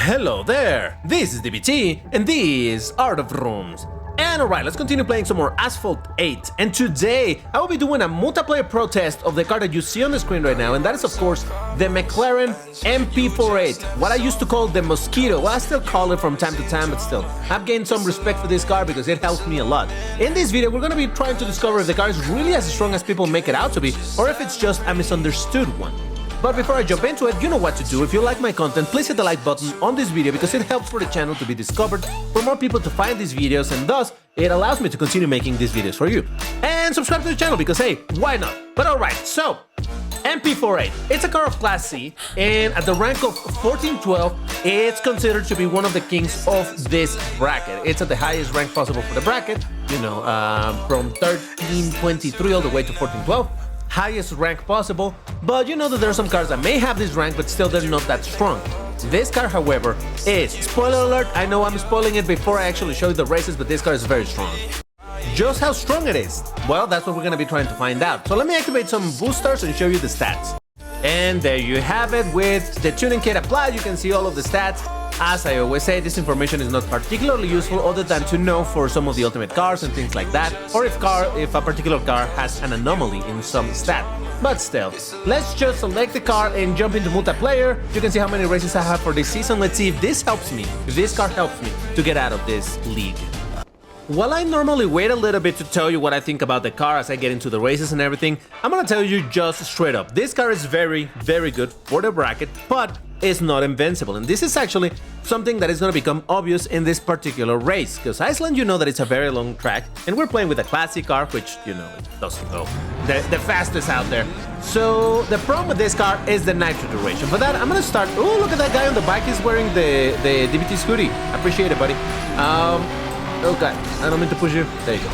Hello there, this is DBT, and these are the rooms. And alright, let's continue playing some more Asphalt 8. And today, I will be doing a multiplayer protest of the car that you see on the screen right now, and that is of course the McLaren MP4, what I used to call the mosquito. Well, I still call it from time to time, but still, I've gained some respect for this car because it helps me a lot. In this video, we're gonna be trying to discover if the car is really as strong as people make it out to be, or if it's just a misunderstood one. But before I jump into it, you know what to do. If you like my content, please hit the like button on this video because it helps for the channel to be discovered, for more people to find these videos, and thus, it allows me to continue making these videos for you. And subscribe to the channel because hey, why not? But alright, so, MP4, it's a car of Class C, and at the rank of 1412, it's considered to be one of the kings of this bracket. It's at the highest rank possible for the bracket, you know, from 1323 all the way to 1412. Highest rank possible, but you know that there are some cars that may have this rank, but still they're not that strong. This car, however, is, spoiler alert, I know I'm spoiling it before I actually show you the races, but this car is very strong. Just how strong it is? Well, that's what we're gonna be trying to find out. So let me activate some boosters and show you the stats. And there you have it. With the tuning kit applied, you can see all of the stats. As I always say, this information is not particularly useful other than to know for some of the ultimate cars and things like that, or if a particular car has an anomaly in some stat. But still, let's just select the car and jump into multiplayer. You can see how many races I have for this season. Let's see if this helps me, if this car helps me to get out of this league. While I normally wait a little bit to tell you what I think about the car as I get into the races and everything, I'm gonna tell you just straight up. This car is very, very good for the bracket, but it's not invincible. And this is actually something that is gonna become obvious in this particular race, because Iceland, you know that it's a very long track, and we're playing with a classic car, which, you know, it doesn't go the fastest out there. So the problem with this car is the nitro duration. For that, I'm gonna start. Oh, look at that guy on the bike. He's wearing the DBT hoodie. Appreciate it, buddy. Oh god, I don't mean to push you. There you go.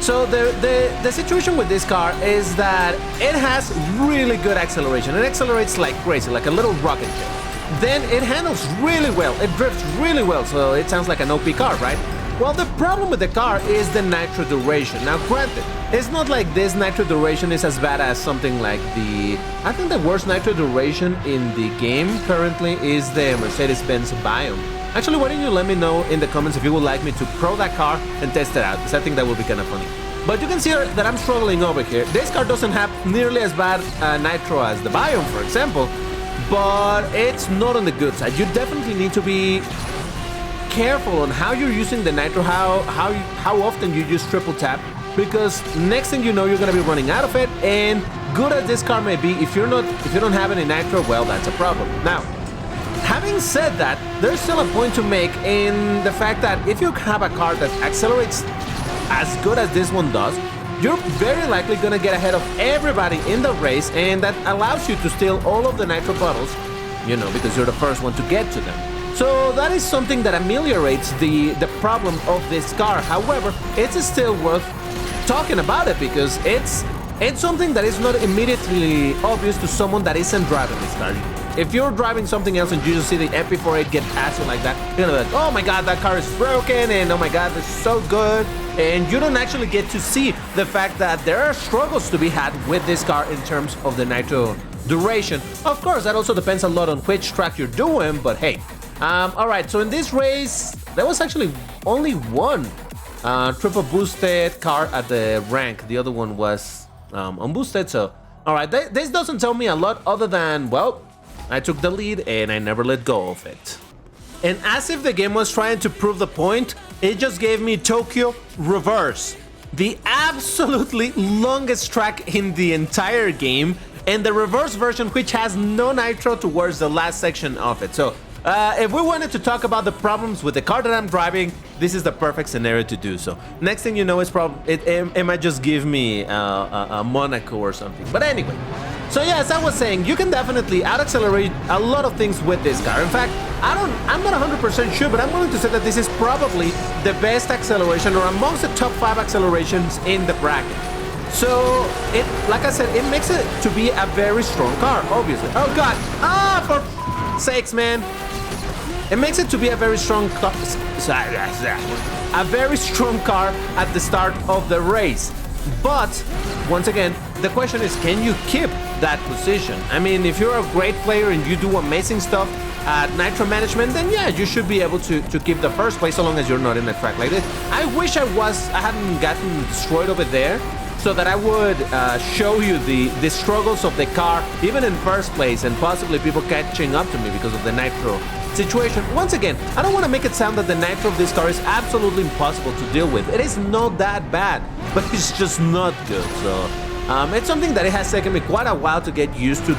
So the situation with this car is that it has really good acceleration. It accelerates like crazy, like a little rocket ship. Then it handles really well. It drifts really well, so it sounds like an OP car, right? Well, the problem with the car is the nitro duration. Now, granted, it's not like this nitro duration is as bad as something like I think the worst nitro duration in the game currently is the Mercedes-Benz Biome. Actually, why don't you let me know in the comments if you would like me to pro that car and test it out, because I think that would be kind of funny. But you can see that I'm struggling over here. This car doesn't have nearly as bad nitro as the Biome, for example, but it's not on the good side. You definitely need to be careful on how you're using the nitro, how often you use triple tap, because next thing you know, you're gonna be running out of it. And good as this car may be, if you don't have any nitro, well, that's a problem. Now, having said that, there's still a point to make in the fact that if you have a car that accelerates as good as this one does, you're very likely gonna get ahead of everybody in the race, and that allows you to steal all of the nitro bottles, you know, because you're the first one to get to them. So that is something that ameliorates the problem of this car. However, it's still worth talking about it because it's something that is not immediately obvious to someone that isn't driving this car. If you're driving something else and you just see the MP4 get past you like that, you're gonna be like, oh my god, that car is broken, and oh my god, it's so good. And you don't actually get to see the fact that there are struggles to be had with this car in terms of the nitro duration. Of course, that also depends a lot on which track you're doing, but hey. Alright, so in this race, there was actually only one triple boosted car at the rank. The other one was unboosted, so alright, this doesn't tell me a lot other than, well, I took the lead and I never let go of it. And as if the game was trying to prove the point, it just gave me Tokyo Reverse, the absolutely longest track in the entire game, and the reverse version which has no nitro towards the last section of it. So if we wanted to talk about the problems with the car that I'm driving, this is the perfect scenario to do so. Next thing you know, it might just give me a Monaco or something. But anyway, so yeah, as I was saying, you can definitely out-accelerate a lot of things with this car. In fact, I'm not 100% sure, but I'm willing to say that this is probably the best acceleration, or amongst the top 5 accelerations in the bracket. So, like I said, it makes it to be a very strong car, obviously. Oh god, for sakes, man. It makes it to be a very strong car at the start of the race. But once again, the question is, can you keep that position? I mean, if you're a great player and you do amazing stuff at nitro management, then yeah, you should be able to keep the first place so long as you're not in a track like this. I wish I hadn't gotten destroyed over there, so that I would show you the struggles of the car, even in first place, and possibly people catching up to me because of the nitro situation. Once again, I don't want to make it sound that the nitro of this car is absolutely impossible to deal with. It is not that bad, but it's just not good. So it's something that it has taken me quite a while to get used to,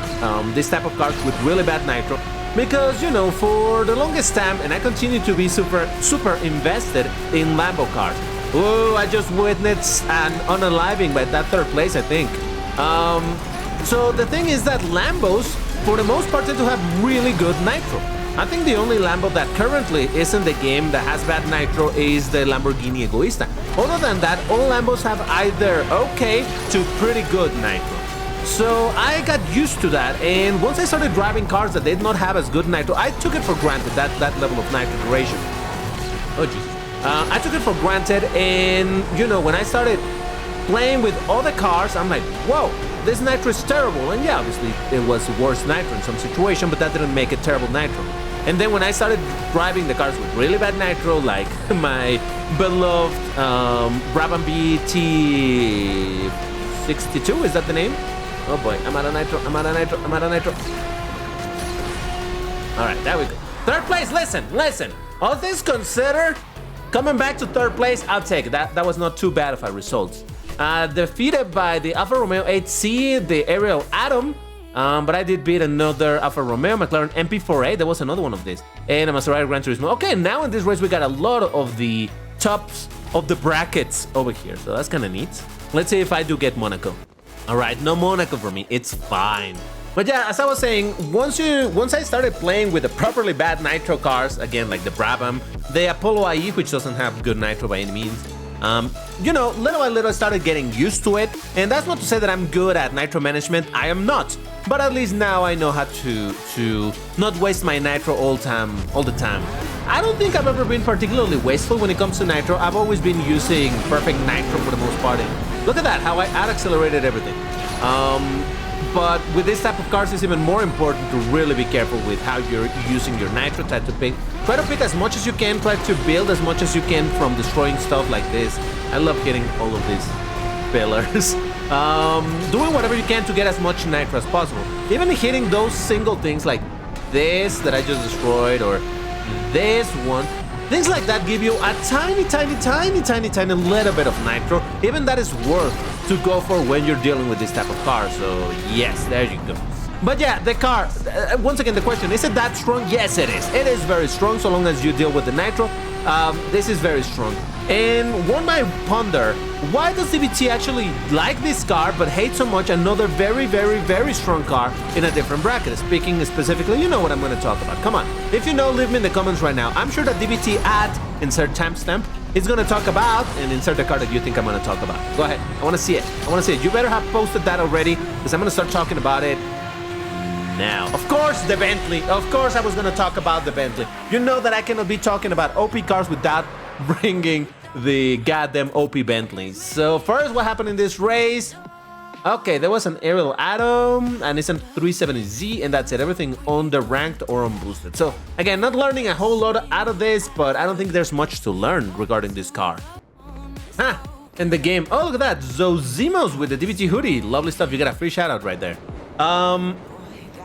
this type of cars with really bad nitro, because, you know, for the longest time, and I continue to be super invested in Lambo cars. Oh, I just witnessed an unaliving by that third place, I think. So the thing is that Lambos, for the most part, tend to have really good nitro. I think the only Lambo that currently is in the game that has bad nitro is the Lamborghini Egoista. Other than that, all Lambos have either okay to pretty good nitro. So I got used to that, and once I started driving cars that did not have as good nitro, I took it for granted, that level of nitro duration. Oh, Jesus. I took it for granted, and, you know, when I started playing with other cars, I'm like, whoa, this nitro is terrible. And yeah, obviously, it was worse nitro in some situation, but that didn't make it terrible nitro. And then when I started driving the cars with really bad nitro, like my beloved Brabham BT62, is that the name? Oh boy, I'm out of nitro, I'm out of nitro, I'm out of nitro. All right, there we go. Third place, listen. All things considered, coming back to third place, I'll take it. That was not too bad of a result. Defeated by the Alfa Romeo 8C, the Ariel Atom, but I did beat another Alfa Romeo, McLaren MP4A, there was another one of this, and a Maserati Gran Turismo. Okay, now in this race we got a lot of the tops of the brackets over here, so that's kind of neat. Let's see if I do get Monaco. All right, no Monaco for me, it's fine. But yeah, as I was saying, once I started playing with the properly bad nitro cars, again, like the Brabham, the Apollo IE, which doesn't have good nitro by any means, you know, little by little I started getting used to it, and that's not to say that I'm good at nitro management, I am not, but at least now I know how to not waste my nitro all the time. I don't think I've ever been particularly wasteful when it comes to nitro. I've always been using perfect nitro for the most part. And look at that, how I out-accelerated everything. But with this type of cars, it's even more important to really be careful with how you're using your nitro. Try to pick as much as you can, try to build as much as you can from destroying stuff like this. I love hitting all of these pillars. Doing whatever you can to get as much nitro as possible. Even hitting those single things like this that I just destroyed, or this one. Things like that give you a tiny little bit of nitro. Even that is worth to go for when you're dealing with this type of car. So yes, there you go. But yeah, the car, once again, the question, is it that strong? Yes, it is. It is very strong so long as you deal with the nitro. This is very strong. And one might ponder, why does DBT actually like this car but hate so much another very strong car in a different bracket? Speaking specifically, you know what I'm going to talk about. Come on. If you know, leave me in the comments right now. I'm sure that DBT at insert timestamp is going to talk about, and insert the car that you think I'm going to talk about. Go ahead. I want to see it. I want to see it. You better have posted that already, because I'm going to start talking about it now. Of course, the Bentley. Of course, I was going to talk about the Bentley. You know that I cannot be talking about OP cars without bringing the goddamn OP Bentley. So first, what happened in this race? Okay, there was an Ariel Atom, and it's a 370Z, and that's it. Everything on the ranked or on boosted. So again, not learning a whole lot out of this, but I don't think there's much to learn regarding this car. And the game. Oh, look at that. Zozimos with the DBT hoodie. Lovely stuff. You got a free shout out right there.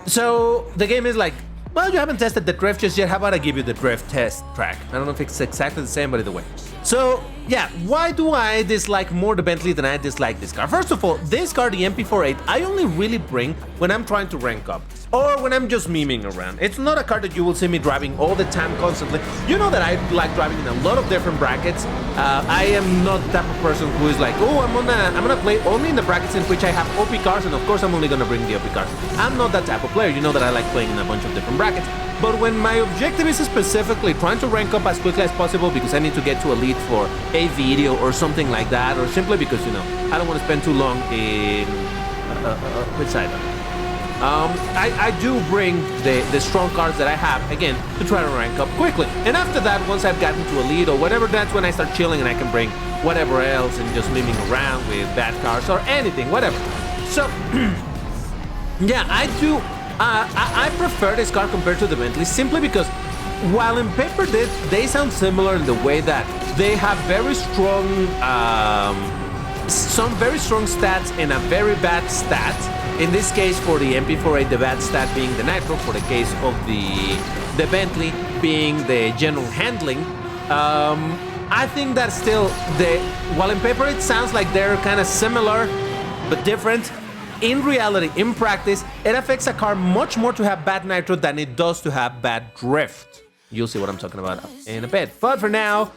So the game is like, well, you haven't tested the drift just yet. How about I give you the drift test track? I don't know if it's exactly the same, but either way. So yeah, why do I dislike more the Bentley than I dislike this car? First of all, this car, the MP4 I only really bring when I'm trying to rank up, or when I'm just memeing around. It's not a car that you will see me driving all the time constantly. You know that I like driving in a lot of different brackets. I am not the type of person who is like, oh, I'm gonna play only in the brackets in which I have OP cars, and of course I'm only gonna bring the OP cars. I'm not that type of player. You know that I like playing in a bunch of different brackets. But when my objective is specifically trying to rank up as quickly as possible because I need to get to elite for a video or something like that, or simply because, you know, I don't want to spend too long in which side? I do bring the strong cars that I have, again, to try to rank up quickly. And after that, once I've gotten to elite or whatever, that's when I start chilling and I can bring whatever else and just miming around with bad cars or anything, whatever. So, yeah, I do. I prefer this car compared to the Bentley simply because while in paper they sound similar in the way that they have very strong, some very strong stats and a very bad stat. In this case, for the MP4A, the bad stat being the nitro. For the case of the Bentley being the general handling. I think that still, while in paper it sounds like they're kind of similar but different, in reality, in practice, it affects a car much more to have bad nitro than it does to have bad drift. You'll see what I'm talking about in a bit. But for now,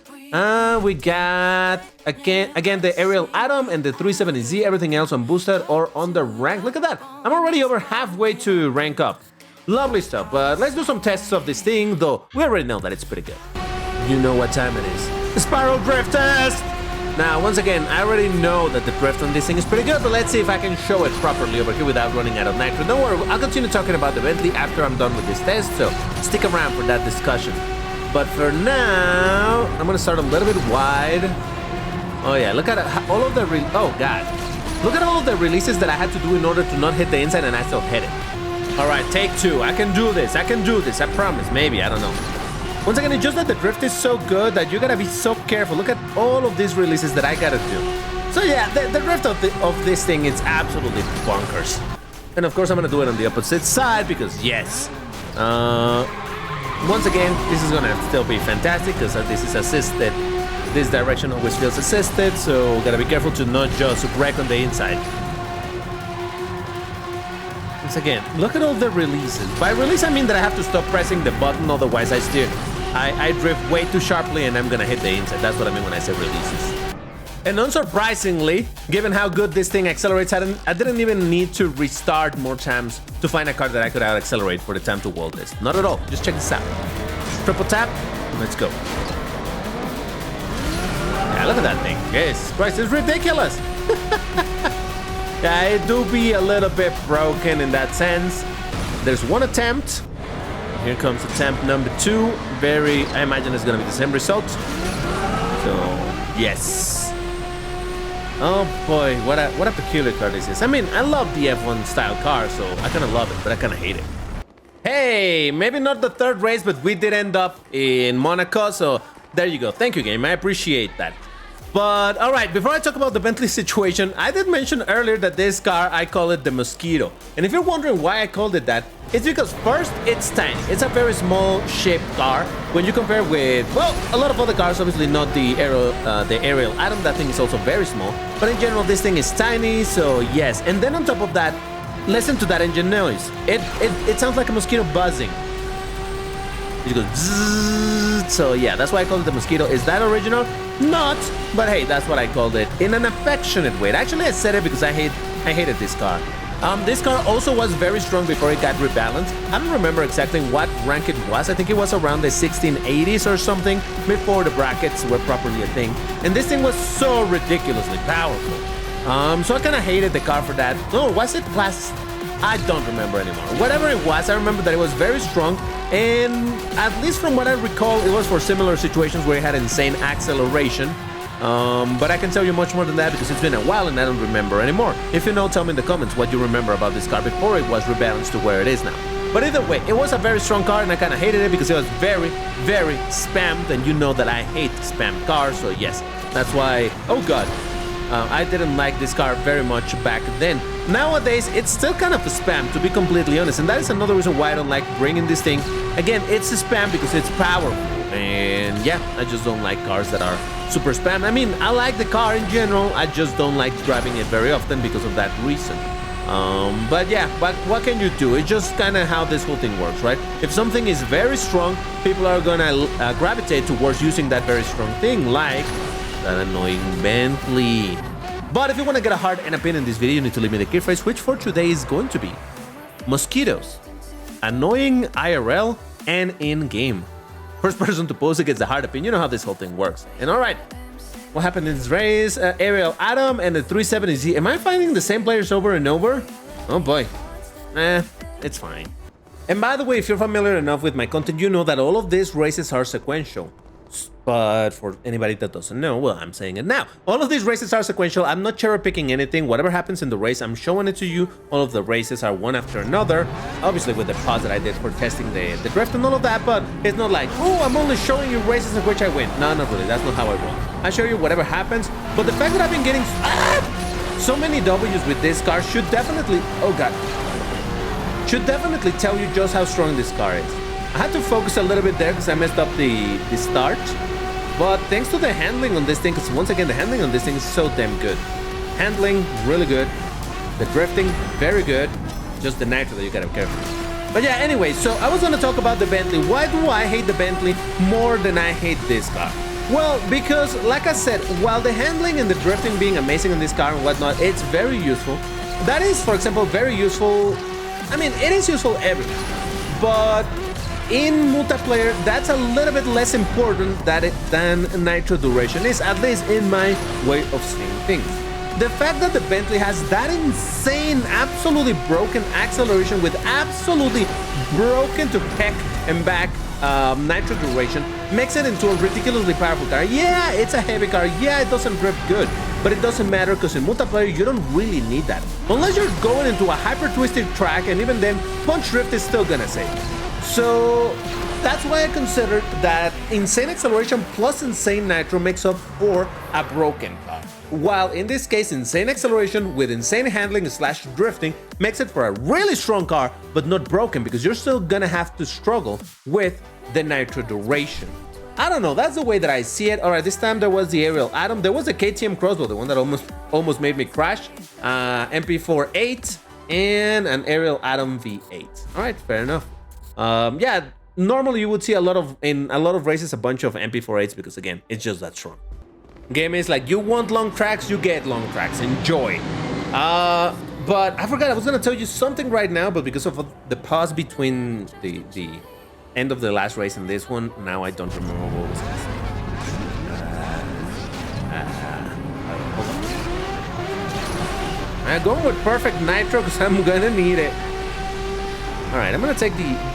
we got, again, the Aerial Atom and the 370Z, everything else on boosted or on the rank. Look at that. I'm already over halfway to rank up. Lovely stuff, but let's do some tests of this thing, though we already know that it's pretty good. You know what time it is. Spiral Drift Test! Now, once again, I already know that the drift on this thing is pretty good, but let's see if I can show it properly over here without running out of nitro. Don't worry, I'll continue talking about the Bentley after I'm done with this test, so stick around for that discussion. But for now, I'm gonna start a little bit wide. Oh yeah, look at all of the oh god. Look at all of the releases that I had to do in order to not hit the inside, and I still hit it. Alright, take two. I can do this, I promise. Maybe, I don't know. Once again, it's just that the drift is so good that you gotta be so careful. Look at all of these releases that I gotta do. So yeah, the drift of this thing is absolutely bonkers. And of course, I'm gonna do it on the opposite side because yes. Once again, this is gonna still be fantastic because this is assisted. This direction always feels assisted, so gotta be careful to not just wreck on the inside. Once again, look at all the releases. By release, I mean that I have to stop pressing the button, otherwise I drift way too sharply and I'm gonna hit the inside. That's what I mean when I say releases. And unsurprisingly, given how good this thing accelerates, I didn't even need to restart more times to find a car that I could out-accelerate for the time to wall this. Not at all. Just check this out. Triple tap. Let's go. Yeah, look at that thing. Jesus Christ, it's ridiculous. Yeah, it do be a little bit broken in that sense. There's one attempt. Here comes attempt number 2. I imagine it's gonna be the same result. So, yes. Oh boy, what a peculiar car this is. I mean, I love the F1 style car, so I kind of love it, but I kind of hate it. Hey, maybe not the third race, but we did end up in Monaco, so there you go. Thank you, game. I appreciate that. But all right, before I talk about the Bentley situation, I did mention earlier that this car, I call it the Mosquito. And if you're wondering why I called it that, it's because first, it's tiny. It's a very small shaped car. When you compare with, well, a lot of other cars, obviously not the Aerial Atom, that thing is also very small. But in general, this thing is tiny, so yes. And then on top of that, listen to that engine noise. It sounds like a mosquito buzzing. It goes zzz. So yeah, that's why I called it the Mosquito. Is that original? Not, but hey, that's what I called it in an affectionate way. Actually, I said it because I hated this car. This car also was very strong before it got rebalanced. I don't remember exactly what rank it was. I think it was around the 1680s or something before the brackets were properly a thing. And this thing was so ridiculously powerful. So I kind of hated the car for that. No, was it class? I don't remember anymore. Whatever it was, I remember that it was very strong, and at least from what I recall, it was for similar situations where it had insane acceleration. But I can tell you much more than that because it's been a while and I don't remember anymore. If you know, tell me in the comments what you remember about this car before it was rebalanced to where it is now. But either way, it was a very strong car and I kind of hated it because it was very, very spammed, and you know that I hate spammed cars, so yes, that's why, oh god. I didn't like this car very much back then. Nowadays, it's still kind of a spam, to be completely honest, and that is another reason why I don't like bringing this thing. Again, it's a spam because it's powerful, and yeah, I just don't like cars that are super spam. I mean, I like the car in general, I just don't like driving it very often because of that reason. But yeah, but what can you do? It's just kind of how this whole thing works, right? If something is very strong, people are gonna gravitate towards using that very strong thing, like that annoying Bentley. But if you want to get a hard and opinion in this video, you need to leave me the key phrase, which for today is going to be mosquitoes. Annoying IRL and in-game. First person to post it gets the hard opinion. You know how this whole thing works. And alright, what happened in this race? Aerial Atom and the 370Z. Am I finding the same players over and over? Oh boy. It's fine. And by the way, if you're familiar enough with my content, you know that all of these races are sequential. But for anybody that doesn't know, well, I'm saying it now. All of these races are sequential. I'm not cherry picking anything. Whatever happens in the race, I'm showing it to you. All of the races are one after another. Obviously with the pause that I did for testing the drift and all of that, but it's not like, oh, I'm only showing you races in which I win. No, not really. That's not how I roll. I show you whatever happens. But the fact that I've been getting so many W's with this car should definitely, oh God, should definitely tell you just how strong this car is. I had to focus a little bit there because I messed up the start. But thanks to the handling on this thing, because once again, the handling on this thing is so damn good. Handling, really good. The drifting, very good. Just the nitro that you gotta be careful. But yeah, anyway, so I was gonna talk about the Bentley. Why do I hate the Bentley more than I hate this car? Well, because like I said, while the handling and the drifting being amazing on this car and whatnot, it's very useful. That is, for example, very useful. I mean, it is useful everywhere. But in multiplayer, that's a little bit less important than nitro duration is, at least in my way of seeing things. The fact that the Bentley has that insane, absolutely broken acceleration with absolutely broken to heck and back nitro duration makes it into a ridiculously powerful car. Yeah, it's a heavy car. Yeah, it doesn't drift good, but it doesn't matter because in multiplayer, you don't really need that. Unless you're going into a hyper-twisted track, and even then, punch drift is still gonna save you. So that's why I consider that insane acceleration plus insane nitro makes up for a broken car. While in this case, insane acceleration with insane handling slash drifting makes it for a really strong car, but not broken, because you're still gonna have to struggle with the nitro duration. I don't know, that's the way that I see it. All right, this time there was the Aerial Atom. There was a KTM Crossbow, the one that almost made me crash. MP4 8 and an Aerial Atom V8. All right, fair enough. Yeah, normally you would see in a lot of races a bunch of MP4-8s because again, it's just that strong. Game is like, you want long tracks, you get long tracks. Enjoy. But I forgot I was gonna tell you something right now, but because of the pause between the end of the last race and this one, now I don't remember what was gonna say. I'm going with perfect nitro because I'm gonna need it. All right, I'm gonna take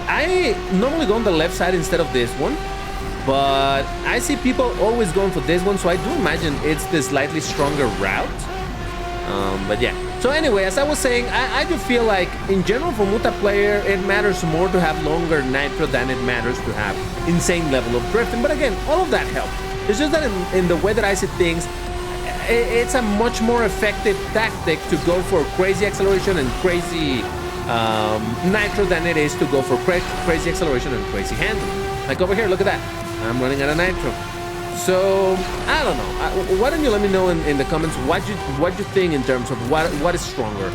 I normally go on the left side instead of this one, but I see people always going for this one, so I do imagine it's the slightly stronger route. But yeah, so anyway, as I was saying, I do feel like in general for multiplayer, it matters more to have longer nitro than it matters to have insane level of drifting. But again, all of that helps. It's just that in the way that I see things, it's a much more effective tactic to go for crazy acceleration and crazy nitro than it is to go for crazy acceleration and crazy handling. Like over here, look at that. I'm running out of nitro. So I don't know. Why don't you let me know in the comments what you think in terms of what is stronger,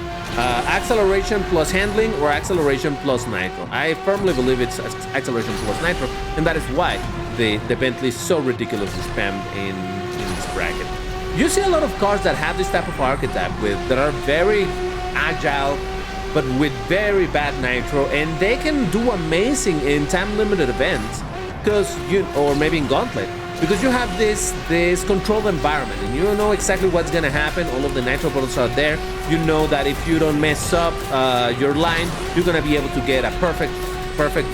acceleration plus handling or acceleration plus nitro? I firmly believe it's acceleration plus nitro, and that is why the Bentley is so ridiculously spammed in this bracket. You see a lot of cars that have this type of archetype that are very agile, but with very bad nitro, and they can do amazing in time-limited events, or maybe in Gauntlet, because you have this controlled environment, and you know exactly what's gonna happen. All of the nitro bottles are there. You know that if you don't mess up your line, you're gonna be able to get a perfect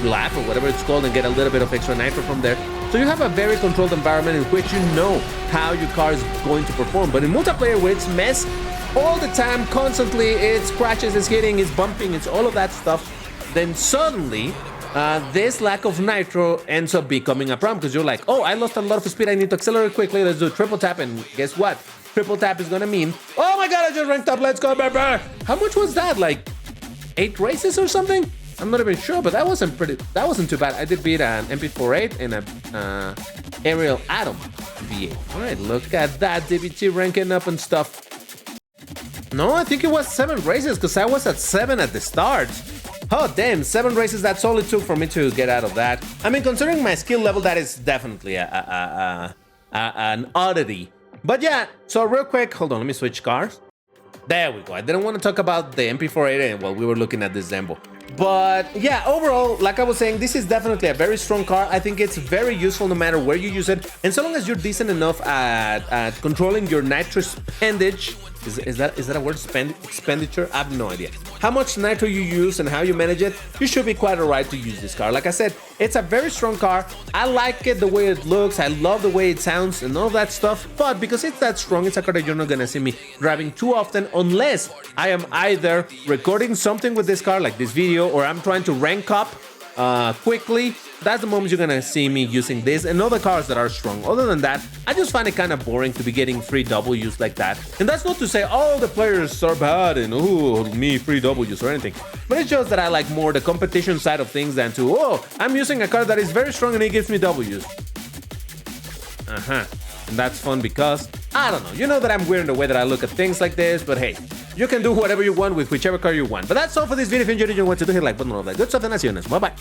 lap or whatever it's called, and get a little bit of extra nitro from there. So you have a very controlled environment in which you know how your car is going to perform. But in multiplayer, where it's mess all the time, constantly, it's crashes, it's hitting, it's bumping, it's all of that stuff, then suddenly this lack of nitro ends up becoming a problem, because you're like, oh, I lost a lot of speed, I need to accelerate quickly, let's do a triple tap, and guess what? Triple tap is gonna mean, oh my god, I just ranked up, let's go, baby! How much was that? Like 8 races or something? I'm not even sure, but that wasn't too bad. I did beat an MP4-8 and a Aerial Atom V8. All right, look at that, DBT ranking up and stuff. No, I think it was 7 races, because I was at 7 at the start. Oh, damn, 7 races, that's all it took for me to get out of that. I mean, considering my skill level, that is definitely an oddity. But yeah, so real quick, hold on, let me switch cars. There we go. I didn't want to talk about the MP4-8 while we were looking at this Zembo. But yeah, overall, like I was saying, this is definitely a very strong car. I think it's very useful no matter where you use it. And so long as you're decent enough at controlling your nitro spendage, is that a word? Expenditure? I have no idea. How much nitro you use and how you manage it, you should be quite alright to use this car. Like I said, it's a very strong car. I like it the way it looks. I love the way it sounds and all of that stuff. But because it's that strong, it's a car that you're not gonna see me driving too often unless I am either recording something with this car, like this video, or I'm trying to rank up quickly. That's the moment you're gonna see me using this and other cars that are strong. Other than that, I just find it kind of boring to be getting free W's like that. And that's not to say all the players are bad and me free W's or anything. But it's just that I like more the competition side of things than to, I'm using a car that is very strong and it gives me W's. And that's fun because, I don't know, you know that I'm weird in the way that I look at things like this, but hey, you can do whatever you want with whichever car you want. But that's all for this video. If you enjoyed it, you want to hit the like button, all of that good stuff, and I'll see you next. Bye-bye.